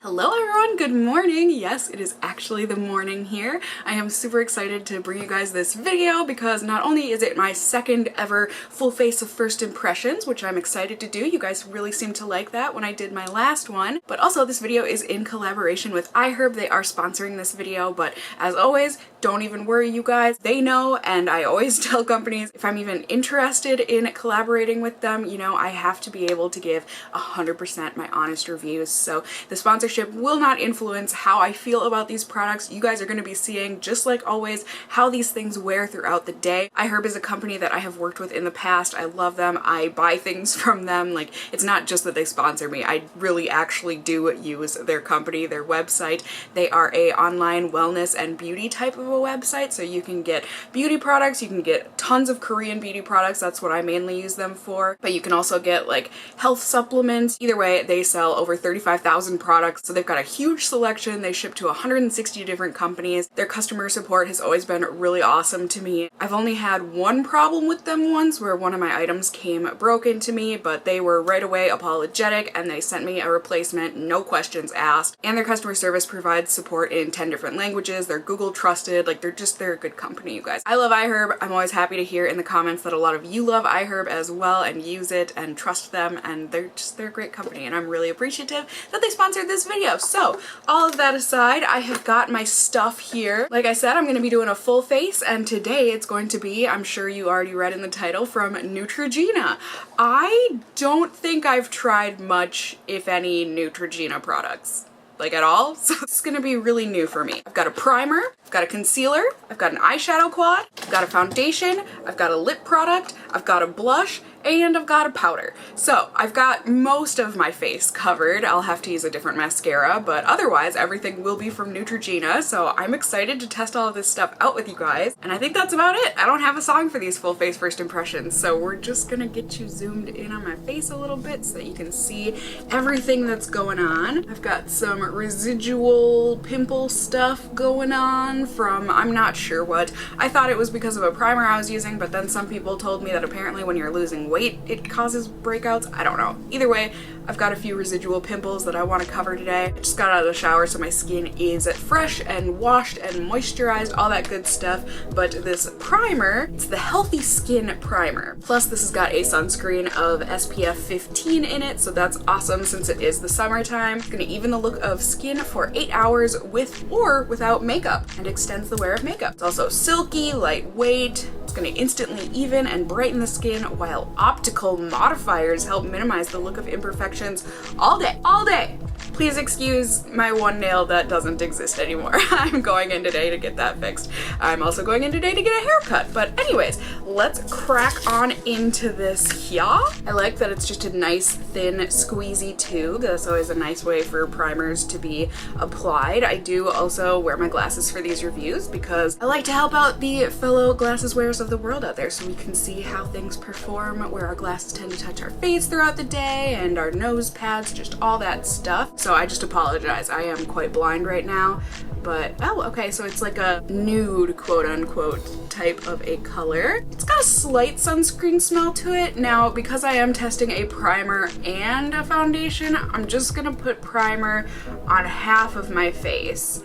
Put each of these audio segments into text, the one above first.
Hello everyone, good morning. Yes, it is actually the morning here. I am super excited to bring you guys this video because not only is it my second ever full face of first impressions, which I'm excited to do. You guys really seemed to like that when I did my last one, but also this video is in collaboration with iHerb. They are sponsoring this video, but as always, don't even worry you guys. They know, and I always tell companies if I'm even interested in collaborating with them, you know, I have to be able to give 100% my honest reviews. So the sponsorship will not influence how I feel about these products. You guys are going to be seeing, just like always, how these things wear throughout the day. iHerb is a company that I have worked with in the past. I love them. I buy things from them. Like, it's not just that they sponsor me. I really actually do use their company, their website. They are a online wellness and beauty type of a website, so you can get beauty products, you can get tons of Korean beauty products. That's what I mainly use them for, but you can also get like health supplements. Either way, they sell over 35,000 products. So they've got a huge selection. They ship to 160 different companies. Their customer support has always been really awesome to me. I've only had one problem with them once where one of my items came broken to me, but they were right away apologetic and they sent me a replacement, no questions asked. And their customer service provides support in 10 different languages. They're Google trusted. Like, they're a good company, you guys. I love iHerb. I'm always happy to hear in the comments that a lot of you love iHerb as well and use it and trust them, and they're a great company, and I'm really appreciative that they sponsored this video. So all of that aside, I have got my stuff here. Like I said, I'm going to be doing a full face, and today it's going to be, I'm sure you already read in the title, from Neutrogena. I don't think I've tried much, if any, Neutrogena products. Like at all, so it's gonna be really new for me. I've got a primer, I've got a concealer, I've got an eyeshadow quad, I've got a foundation, I've got a lip product, I've got a blush, and I've got a powder. So I've got most of my face covered. I'll have to use a different mascara, but otherwise everything will be from Neutrogena, so I'm excited to test all of this stuff out with you guys. And I think that's about it. I don't have a song for these full face first impressions, so we're just gonna get you zoomed in on my face a little bit so that you can see everything that's going on. I've got some residual pimple stuff going on from I'm not sure what. I thought it was because of a primer I was using, but then some people told me that apparently when you're losing weight it causes breakouts. I don't know. Either way, I've got a few residual pimples that I want to cover today. I just got out of the shower, so my skin is fresh and washed and moisturized, all that good stuff. But this primer, it's the Healthy Skin Primer. Plus this has got a sunscreen of SPF 15 in it, so that's awesome since it is the summertime. It's gonna even the look of skin for 8 hours with or without makeup and extends the wear of makeup. It's also silky, lightweight. It's gonna instantly even and brighten the skin, while optical modifiers help minimize the look of imperfections all day, all day. Please excuse my one nail that doesn't exist anymore. I'm going in today to get that fixed. I'm also going in today to get a haircut. But anyways, let's crack on into this here. I like that it's just a nice thin squeezy tube. That's always a nice way for primers to be applied. I do also wear my glasses for these reviews because I like to help out the fellow glasses wearers of the world out there so we can see how things perform, where our glasses tend to touch our face throughout the day and our nose pads, just all that stuff. So I just apologize. I am quite blind right now, but oh, okay, so it's like a nude, quote unquote, type of a color. It's got a slight sunscreen smell to it. Now, because I am testing a primer and a foundation, I'm just gonna put primer on half of my face,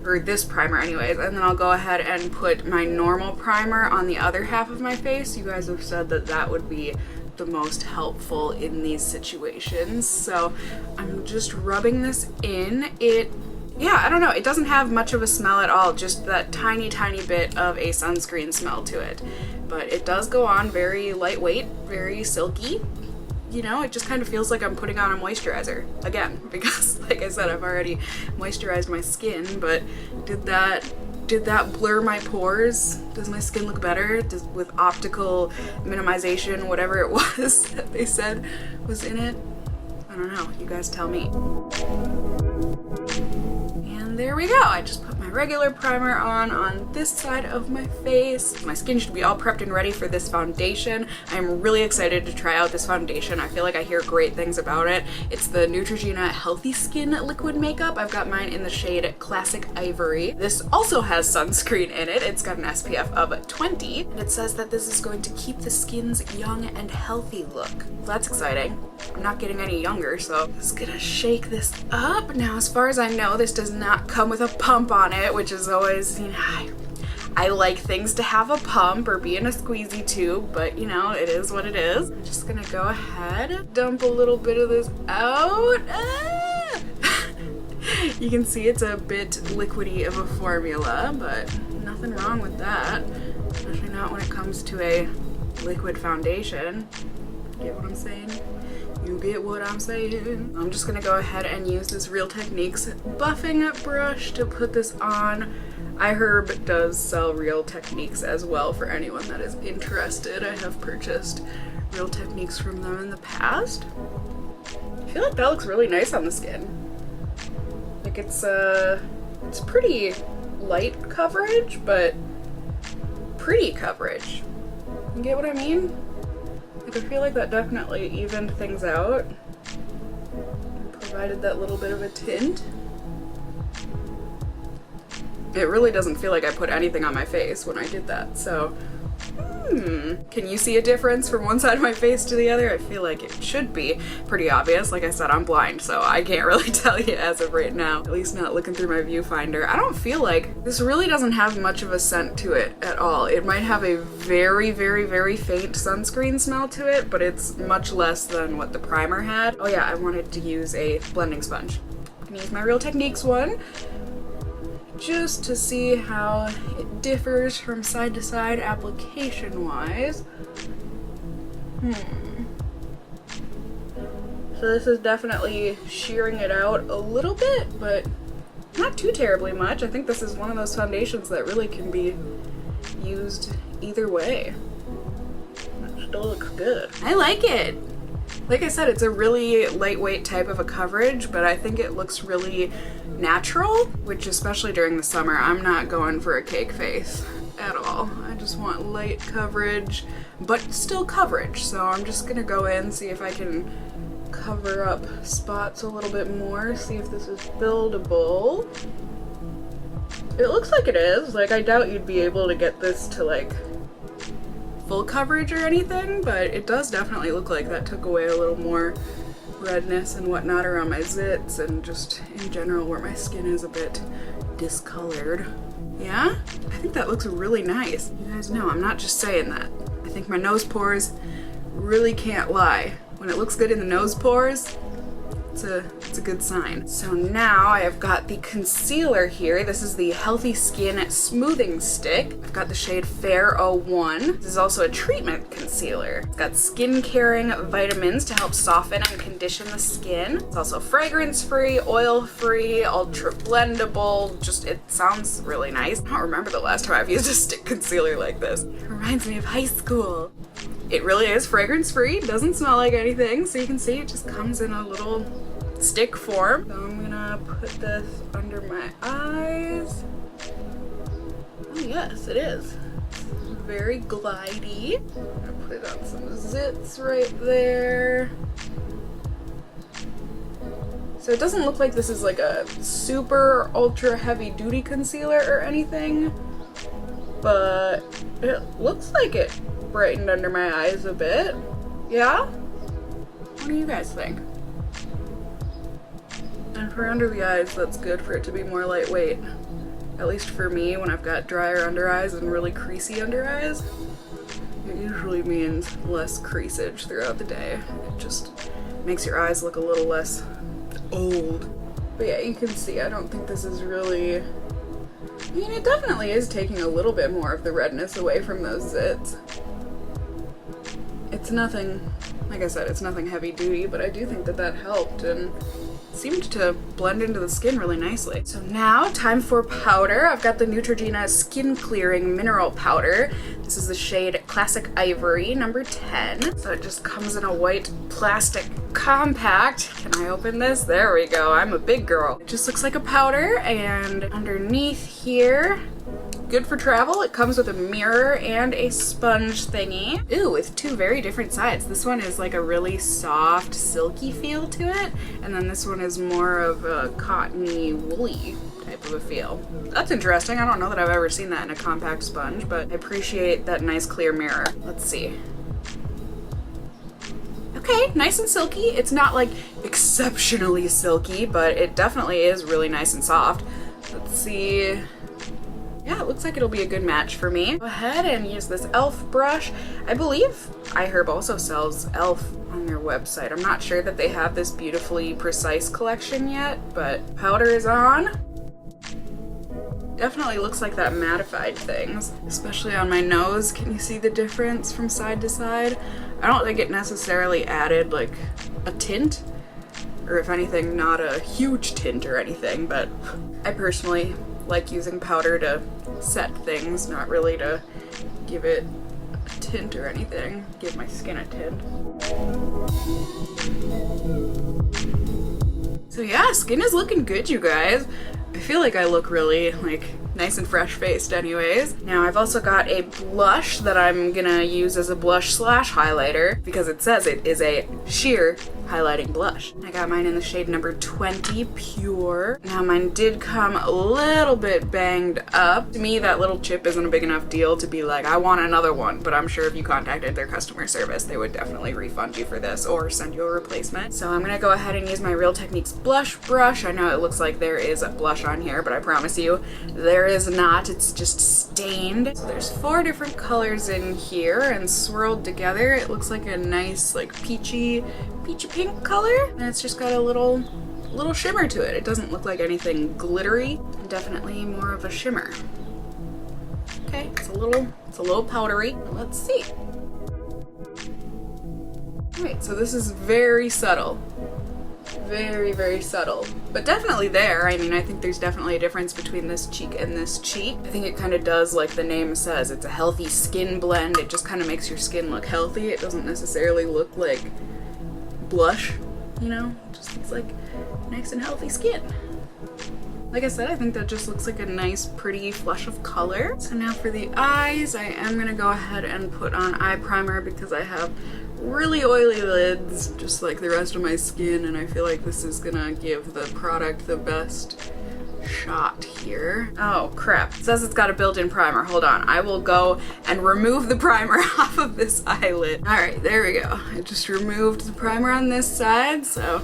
or this primer anyways, and then I'll go ahead and put my normal primer on the other half of my face. You guys have said that that would be the most helpful in these situations. So I'm just rubbing this in. Yeah, I don't know, it doesn't have much of a smell at all, just that tiny bit of a sunscreen smell to it. But it does go on very lightweight, very silky. You know, it just kind of feels like I'm putting on a moisturizer again, because like I said, I've already moisturized my skin, but did that blur my pores? Does my skin look better? With optical minimization, whatever it was that they said was in it? don't know, you guys tell me. And there we go. I just put my my regular primer on this side of my face. My skin should be all prepped and ready for this foundation. I'm really excited to try out this foundation. I feel like I hear great things about it. It's the Neutrogena Healthy Skin Liquid Makeup. I've got mine in the shade Classic Ivory. This also has sunscreen in it. It's got an SPF of 20, and it says that this is going to keep the skin's young and healthy look. Well, that's exciting. I'm not getting any younger, so I'm just gonna shake this up. Now, as far as I know, this does not come with a pump on it, which is always, you know, I like things to have a pump or be in a squeezy tube, but you know, it is what it is. I'm just gonna go ahead, dump a little bit of this out. You can see it's a bit liquidy of a formula, but nothing wrong with that. Especially not when it comes to a liquid foundation. Get what I'm saying? You get what I'm saying. I'm just gonna go ahead and use this Real Techniques buffing brush to put this on. iHerb does sell Real Techniques as well for anyone that is interested. I have purchased Real Techniques from them in the past. I feel like that looks really nice on the skin. Like it's pretty light coverage, but pretty coverage. You get what I mean? Like I feel like that definitely evened things out. Provided that little bit of a tint. It really doesn't feel like I put anything on my face when I did that, so can you see a difference from one side of my face to the other? I feel like it should be pretty obvious. Like I said, I'm blind, so I can't really tell you as of right now, at least not looking through my viewfinder. I don't feel like this really doesn't have much of a scent to it at all. It might have a very, very, very faint sunscreen smell to it, but it's much less than what the primer had. Oh yeah, I wanted to use a blending sponge. I'm gonna use my Real Techniques one, just to see how it differs from side to side application wise. So this is definitely shearing it out a little bit, but not too terribly much. I think this is one of those foundations that really can be used either way. It still looks good. I like it. Like I said, it's a really lightweight type of a coverage, but I think it looks really natural, which especially during the summer, I'm not going for a cake face at all. I just want light coverage, but still coverage. So I'm just gonna go in, see if I can cover up spots a little bit more, see if this is buildable. It looks like it is. Like, I doubt you'd be able to get this to like full coverage or anything, but it does definitely look like that took away a little more redness and whatnot around my zits and just in general where my skin is a bit discolored. Yeah? I think that looks really nice. You guys know I'm not just saying that. I think my nose pores really can't lie. When it looks good in the nose pores, it's a good sign. So now I have got the concealer here. This is the Healthy Skin Smoothing Stick. I've got the shade Fair 01. This is also a treatment concealer. It's got skin caring vitamins to help soften and condition the skin. It's also fragrance free, oil free, ultra blendable. Just, it sounds really nice. I don't remember the last time I've used a stick concealer like this. It reminds me of high school. It really is fragrance free, doesn't smell like anything, so you can see it just comes in a little stick form. So I'm gonna put this under my eyes. Oh yes, it is. Very glidey. I'm gonna put it on some zits right there. So it doesn't look like this is like a super ultra heavy duty concealer or anything, but it looks like it brightened under my eyes a bit. Yeah? What do you guys think? And for under the eyes, that's good for it to be more lightweight. At least for me, when I've got drier under eyes and really creasy under eyes, it usually means less creasage throughout the day. It just makes your eyes look a little less old. But yeah, you can see, I don't think this is really, I mean, it definitely is taking a little bit more of the redness away from those zits. It's nothing, like I said, it's nothing heavy duty, but I do think that that helped and seemed to blend into the skin really nicely. So now, time for powder. I've got the Neutrogena Skin Clearing Mineral Powder. This is the shade Classic Ivory, number 10. So it just comes in a white plastic compact. Can I open this? There we go. I'm a big girl. It just looks like a powder, and underneath here, good for travel. It comes with a mirror and a sponge thingy. Ooh, with two very different sides. This one is like a really soft, silky feel to it, and then this one is more of a cottony, woolly type of a feel. That's interesting. I don't know that I've ever seen that in a compact sponge, but I appreciate that nice clear mirror. Let's see. Okay, nice and silky. It's not like exceptionally silky, but it definitely is really nice and soft. Let's see. Yeah, it looks like it'll be a good match for me. Go ahead and use this e.l.f. brush. I believe iHerb also sells e.l.f. on their website. I'm not sure that they have this beautifully precise collection yet, but powder is on. Definitely looks like that mattified things, especially on my nose. Can you see the difference from side to side? I don't think it necessarily added like a tint, or if anything, not a huge tint or anything, but I personally like using powder to set things, not really to give it a tint or anything, give my skin a tint. So yeah, skin is looking good, you guys. I feel like I look really like nice and fresh faced anyways. Now I've also got a blush that I'm gonna use as a blush slash highlighter because it says it is a sheer highlighting blush. I got mine in the shade number 20 Pure. Now mine did come a little bit banged up. To me, that little chip isn't a big enough deal to be like, I want another one, but I'm sure if you contacted their customer service, they would definitely refund you for this or send you a replacement. So I'm gonna go ahead and use my Real Techniques blush brush. I know it looks like there is a blush on here, but I promise you, there is not. It's just stained. So there's 4 different colors in here, and swirled together, it looks like a nice, like peachy pink color, and it's just got a little shimmer to it. It doesn't look like anything glittery, definitely more of a shimmer. Okay, it's a little powdery. Let's see. Alright, so this is very subtle. Very, very subtle, but definitely there. I mean, I think there's definitely a difference between this cheek and this cheek. I think it kind of does, like the name says, it's a healthy skin blend. It just kind of makes your skin look healthy. It doesn't necessarily look like blush, you know? It just looks like nice and healthy skin. Like I said, I think that just looks like a nice, pretty flush of color. So now for the eyes, I am gonna go ahead and put on eye primer because I have really oily lids, just like the rest of my skin, and I feel like this is gonna give the product the best shot here. Oh crap, it says it's got a built-in primer. Hold on, I will go and remove the primer off of this eyelid. All right, there we go. I just removed the primer on this side, so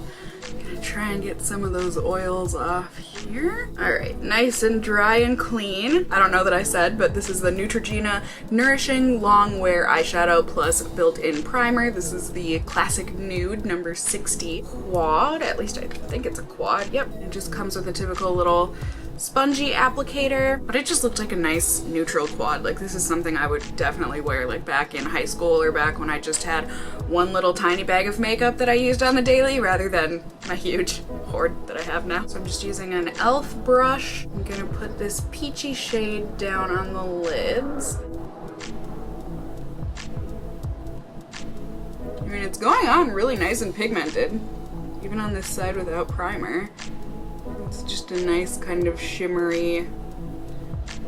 I'm gonna try and get some of those oils off here. All right, nice and dry and clean. I don't know that I said, but this is the Neutrogena Nourishing Long Wear Eyeshadow Plus Built-in Primer. This is the classic Nude number 60 Quad. At least I think it's a quad. Yep, it just comes with a typical little spongy applicator, but it just looked like a nice neutral quad. Like this is something I would definitely wear like back in high school or back when I just had one little tiny bag of makeup that I used on the daily rather than my huge hoard that I have now. So I'm just using an e.l.f. brush. I'm gonna put this peachy shade down on the lids. I mean, it's going on really nice and pigmented, even on this side without primer. It's just a nice kind of shimmery,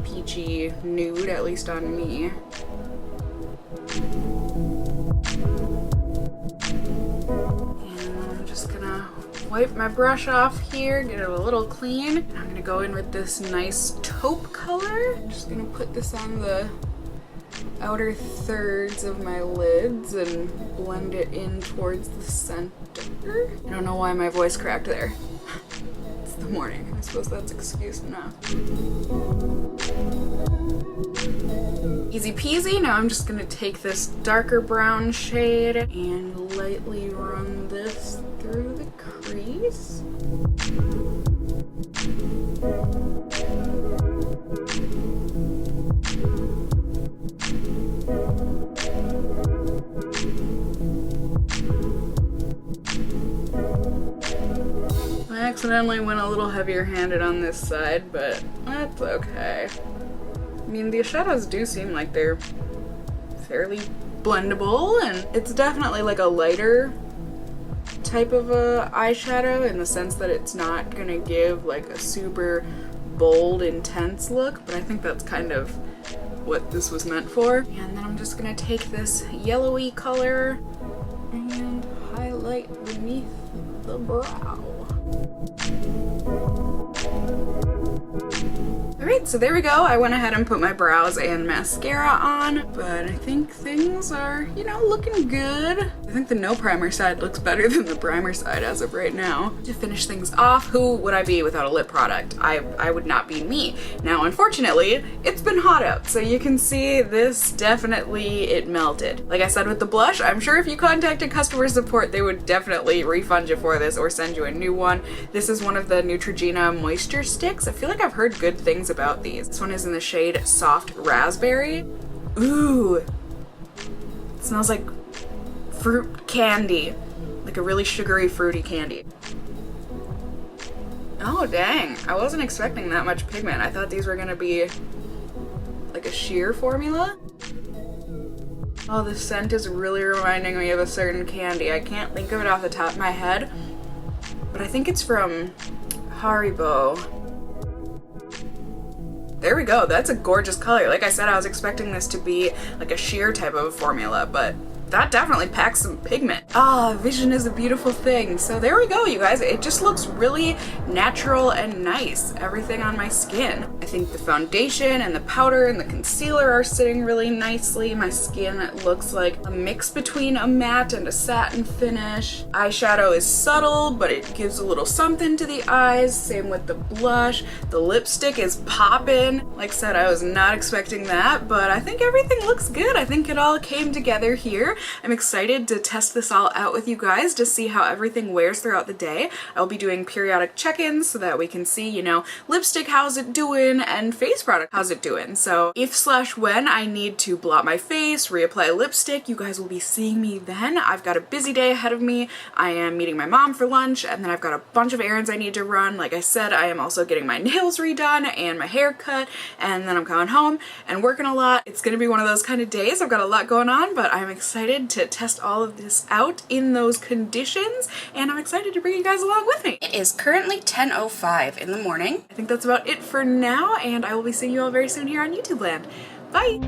peachy nude, at least on me. And I'm just gonna wipe my brush off here, get it a little clean. And I'm gonna go in with this nice taupe color. I'm just gonna put this on the outer thirds of my lids and blend it in towards the center. I don't know why my voice cracked there. The morning. I suppose that's excuse enough. Easy peasy. Now I'm just gonna take this darker brown shade and lightly run this through the crease. I accidentally went a little heavier handed on this side, but that's okay. I mean, the shadows do seem like they're fairly blendable, and it's definitely like a lighter type of a eyeshadow in the sense that it's not gonna give like a super bold, intense look, but I think that's kind of what this was meant for. And then I'm just gonna take this yellowy color and highlight beneath the brow. Alright, so there we go. I went ahead and put my brows and mascara on, but I think things are, you know, looking good. I think the no primer side looks better than the primer side as of right now. To finish things off, who would I be without a lip product? I would not be me. Now, unfortunately, it's been hot out, so you can see this definitely, it melted. Like I said with the blush, I'm sure if you contacted customer support, they would definitely refund you for this or send you a new one. This is one of the Neutrogena moisture sticks. I feel like I've heard good things about these. This one is in the shade Soft Raspberry. Ooh, it smells like fruit candy, like a really sugary, fruity candy. Oh dang, I wasn't expecting that much pigment. I thought these were gonna be like a sheer formula. Oh, the scent is really reminding me of a certain candy. I can't think of it off the top of my head, but I think it's from Haribo. There we go, that's a gorgeous color. Like I said, I was expecting this to be like a sheer type of formula, but that definitely packs some pigment. Ah, vision is a beautiful thing. So there we go, you guys. It just looks really natural and nice, everything on my skin. I think the foundation and the powder and the concealer are sitting really nicely. My skin looks like a mix between a matte and a satin finish. Eyeshadow is subtle, but it gives a little something to the eyes. Same with the blush. The lipstick is poppin'. Like I said, I was not expecting that, but I think everything looks good. I think it all came together here. I'm excited to test this all out with you guys to see how everything wears throughout the day. I'll be doing periodic check-ins so that we can see, you know, lipstick, how's it doing, and face product, how's it doing. So if/when I need to blot my face, reapply lipstick, you guys will be seeing me then. I've got a busy day ahead of me. I am meeting my mom for lunch, and then I've got a bunch of errands I need to run. Like I said, I am also getting my nails redone and my hair cut, and then I'm coming home and working a lot. It's gonna be one of those kind of days. I've got a lot going on, but I'm excited to test all of this out in those conditions, and I'm excited to bring you guys along with me. It is currently 10:05 in the morning. I think that's about it for now, and I will be seeing you all very soon here on YouTube land. Bye!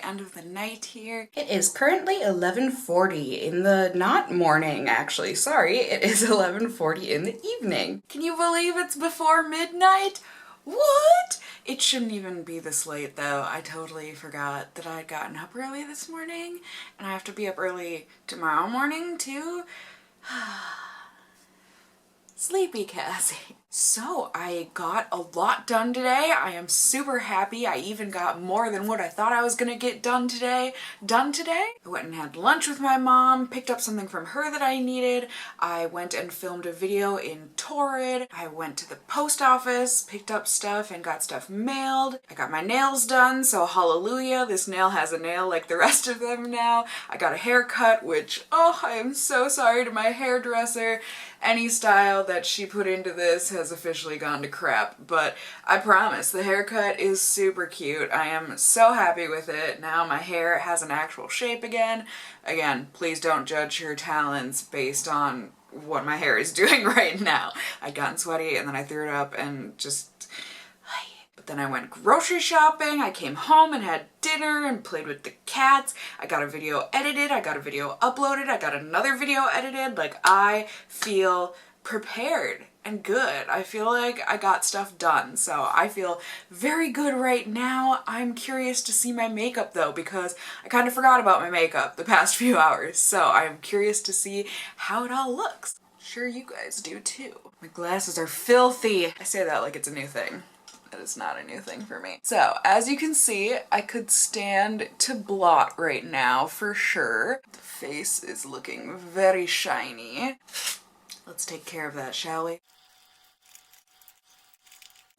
end of the night here. It is currently 11:40 in the, not morning actually, sorry, it is 11:40 in the evening. Can you believe it's before midnight? What? It shouldn't even be this late though. I totally forgot that I'd gotten up early this morning and I have to be up early tomorrow morning too. Sleepy Cassie. So I got a lot done today. I am super happy. I even got more than what I thought I was gonna get done today. I went and had lunch with my mom, picked up something from her that I needed. I went and filmed a video in Torrid. I went to the post office, picked up stuff and got stuff mailed. I got my nails done, so hallelujah, this nail has a nail like the rest of them now. I got a haircut, which, oh, I am so sorry to my hairdresser. Any style that she put into this has officially gone to crap, but I promise the haircut is super cute. I am so happy with it. Now my hair has an actual shape again. Again, please don't judge your talents based on what my hair is doing right now. I'd gotten sweaty and then I threw it up and just... But then I went grocery shopping, I came home and had dinner and played with the cats. I got a video edited, I got a video uploaded, I got another video edited. Like, I feel prepared and good. I feel like I got stuff done, so I feel very good right now. I'm curious to see my makeup though, because I kind of forgot about my makeup the past few hours, so I'm curious to see how it all looks. Sure, you guys do too. My glasses are filthy. I say that like it's a new thing. That is not a new thing for me. So, as you can see, I could stand to blot right now for sure. The face is looking very shiny. Let's take care of that, shall we?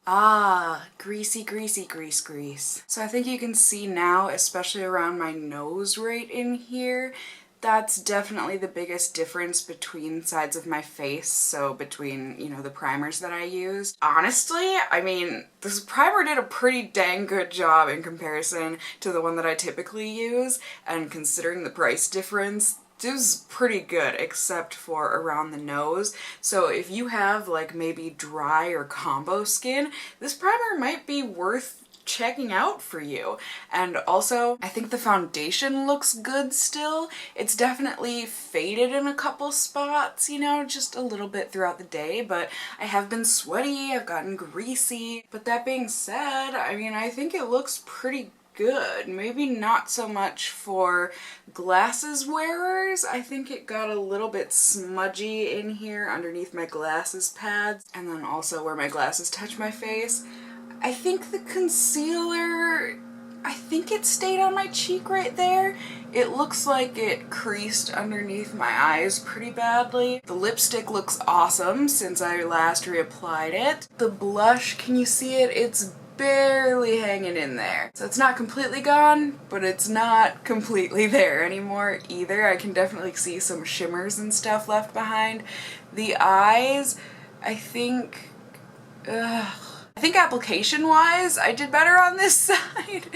Ah, greasy, greasy, grease, grease. So I think you can see now, especially around my nose right in here, that's definitely the biggest difference between sides of my face, so between, you know, the primers that I used. Honestly, I mean, this primer did a pretty dang good job in comparison to the one that I typically use, and considering the price difference, it was pretty good except for around the nose. So if you have like maybe dry or combo skin, this primer might be worth checking out for you. And also, I think the foundation looks good still. It's definitely faded in a couple spots, you know, just a little bit throughout the day, but I have been sweaty, I've gotten greasy. But that being said, I mean, I think it looks pretty good. Maybe not so much for glasses wearers. I think it got a little bit smudgy in here underneath my glasses pads, and then also where my glasses touch my face. I think the concealer, I think it stayed on my cheek right there. It looks like it creased underneath my eyes pretty badly. The lipstick looks awesome since I last reapplied it. The blush, can you see it? It's barely hanging in there. So it's not completely gone, but it's not completely there anymore either. I can definitely see some shimmers and stuff left behind. The eyes, I think application-wise, I did better on this side.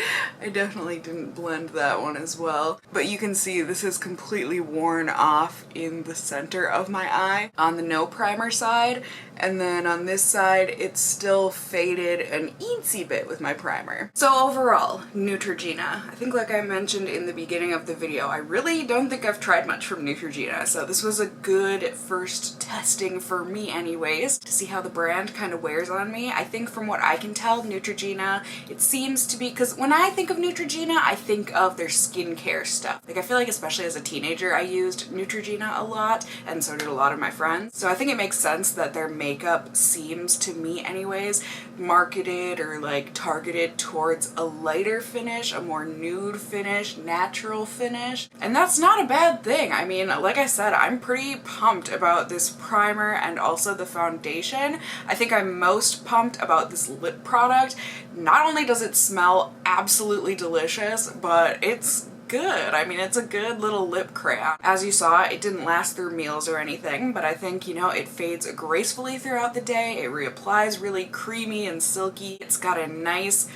I definitely didn't blend that one as well. But you can see this is completely worn off in the center of my eye on the no primer side. And then on this side, it's still faded an eensy bit with my primer. So overall, Neutrogena. I think like I mentioned in the beginning of the video, I really don't think I've tried much from Neutrogena. So this was a good first testing for me anyways, to see how the brand kind of wears on me. I think from what I can tell, Neutrogena, it seems to be, because when I think of Neutrogena, I think of their skincare stuff. Like I feel like especially as a teenager, I used Neutrogena a lot, and so did a lot of my friends. So I think it makes sense that their makeup seems, to me anyways, marketed or like targeted towards a lighter finish, a more nude finish, natural finish. And that's not a bad thing. I mean, like I said, I'm pretty pumped about this primer and also the foundation. I think I'm most pumped about this lip product. Not only does it smell absolutely delicious, but it's good. I mean, it's a good little lip crayon. As you saw, it didn't last through meals or anything, but I think, you know, it fades gracefully throughout the day. It reapplies really creamy and silky. It's got a nice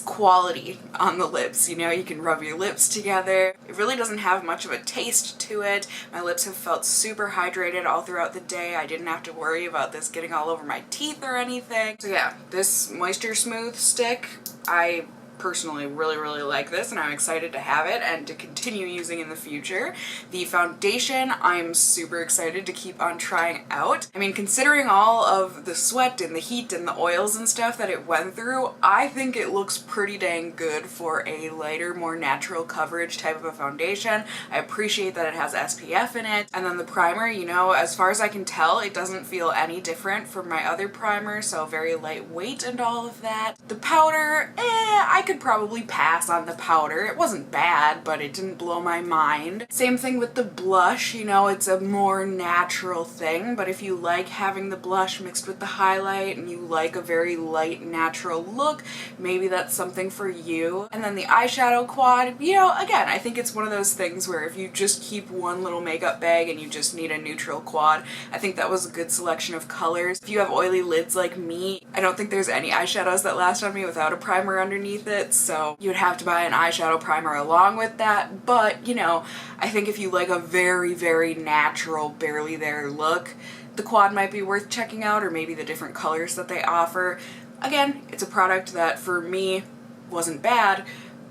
quality on the lips, you know, you can rub your lips together. It really doesn't have much of a taste to it. My lips have felt super hydrated all throughout the day. I didn't have to worry about this getting all over my teeth or anything. So yeah, this MoistureSmooth stick, I personally really like this, and I'm excited to have it and to continue using in the future. The foundation I'm super excited to keep on trying out. I mean, considering all of the sweat and the heat and the oils and stuff that it went through, I think it looks pretty dang good for a lighter, more natural coverage type of a foundation. I appreciate that it has SPF in it. And then the primer, you know, as far as I can tell, it doesn't feel any different from my other primer, so very lightweight and all of that. The powder, I could probably pass on the powder. It wasn't bad, but it didn't blow my mind. Same thing with the blush, you know, it's a more natural thing, but if you like having the blush mixed with the highlight and you like a very light, natural look, maybe that's something for you. And then the eyeshadow quad, you know, again, I think it's one of those things where if you just keep one little makeup bag and you just need a neutral quad, I think that was a good selection of colors. If you have oily lids like me, I don't think there's any eyeshadows that last on me without a primer underneath it, so you would have to buy an eyeshadow primer along with that. But, you know, I think if you like a very natural, barely there look, the quad might be worth checking out, or maybe the different colors that they offer. Again, it's a product that for me wasn't bad,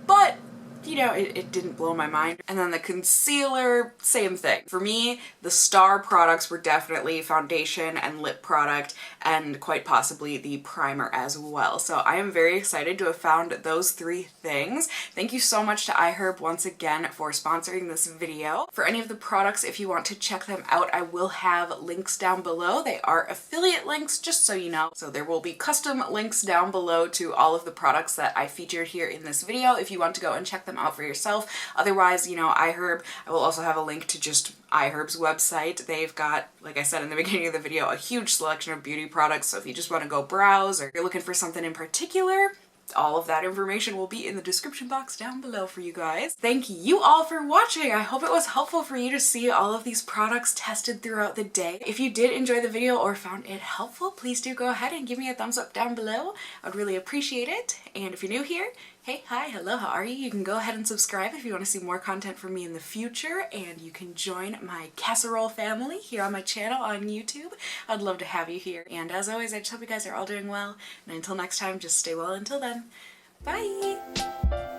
but you know, it didn't blow my mind. And then the concealer, same thing. For me, the star products were definitely foundation and lip product, and quite possibly the primer as well. So I am very excited to have found those three things. Thank you so much to iHerb once again for sponsoring this video. For any of the products, if you want to check them out, I will have links down below. They are affiliate links, just so you know. So there will be custom links down below to all of the products that I featured here in this video if you want to go and check them out for yourself. Otherwise, you know, iHerb, I will also have a link to just iHerb's website. They've got, like I said in the beginning of the video, a huge selection of beauty products, so if you just want to go browse or you're looking for something in particular, all of that information will be in the description box down below for you guys. Thank you all for watching. I hope it was helpful for you to see all of these products tested throughout the day. If you did enjoy the video or found it helpful, please do go ahead and give me a thumbs up down below. I'd really appreciate it. And if you're new here, hey, hi, hello, how are you? You can go ahead and subscribe if you want to see more content from me in the future, and you can join my casserole family here on my channel on YouTube. I'd love to have you here. And as always, I just hope you guys are all doing well, and until next time, just stay well until then. Bye!